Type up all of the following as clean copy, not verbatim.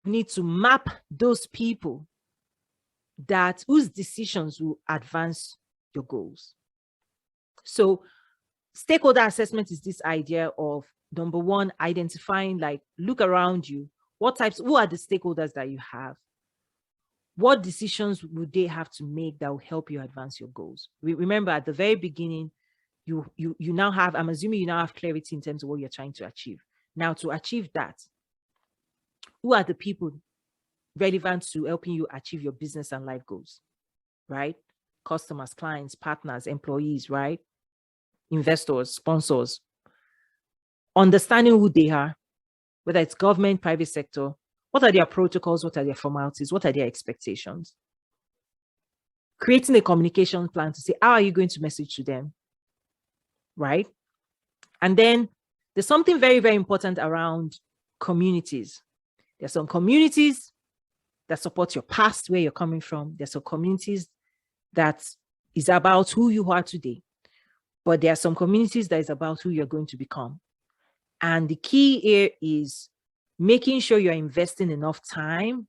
We need to map those people that whose decisions will advance your goals. So stakeholder assessment is this idea of, number one, identifying, like, look around you. Who are the stakeholders that you have? What decisions would they have to make that will help you advance your goals? Remember, at the very beginning, you now have, I'm assuming you now have clarity in terms of what you're trying to achieve. Now, to achieve that, who are the people relevant to helping you achieve your business and life goals, right? Customers, clients, partners, employees, right? Investors, sponsors. Understanding who they are, whether it's government, private sector, what are their protocols, what are their formalities, what are their expectations? Creating a communication plan to say, how are you going to message to them, right? And then there's something very, very important around communities. There's some communities that support your past, where you're coming from. There's some communities that is about who you are today. But there are some communities that is about who you're going to become. And the key here is making sure you're investing enough time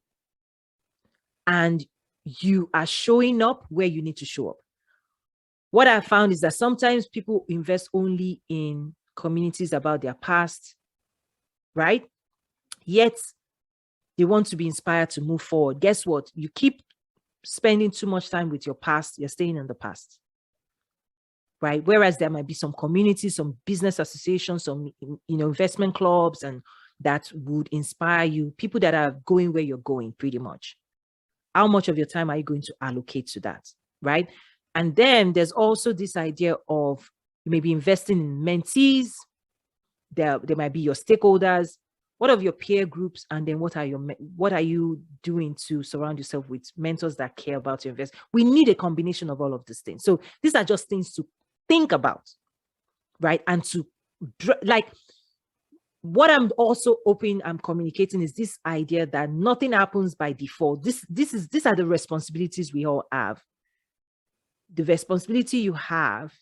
and you are showing up where you need to show up. What I found is that sometimes people invest only in communities about their past, right? Yet they want to be inspired to move forward. Guess what? You keep spending too much time with your past, you're staying in the past, right? Whereas there might be some communities, some business associations, some investment clubs, and that would inspire you, people that are going where you're going pretty much. How much of your time are you going to allocate to that, right? And then there's also this idea of you may be investing in mentees. There might be your stakeholders. What are your peer groups? And then what are you doing to surround yourself with mentors that care about your investment? We need a combination of all of these things. So these are just things to think about, right? And to, like, what I'm also I'm communicating is this idea that nothing happens by default. These are the responsibilities we all have. The responsibility you have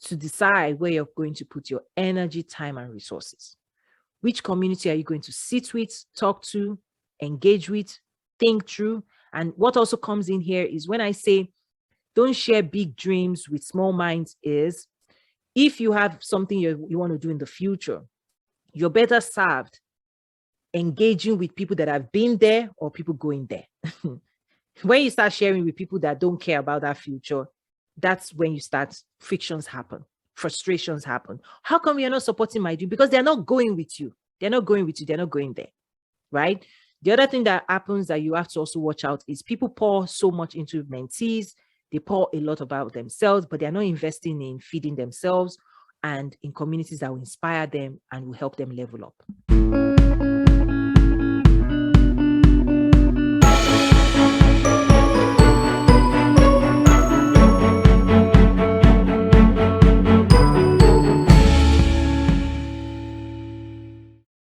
to decide where you're going to put your energy, time, and resources. Which community are you going to sit with, talk to, engage with, think through? And what also comes in here is when I say don't share big dreams with small minds, is if you have something you want to do in the future, you're better served engaging with people that have been there or people going there. When you start sharing with people that don't care about that future, that's when you start, frictions happen, frustrations happen. How come you're not supporting my dream? Because they're not going with you. They're not going with you. They're not going there, right? The other thing that happens that you have to also watch out is people pour so much into mentees. They pour a lot about themselves, but they're not investing in feeding themselves and in communities that will inspire them and will help them level up.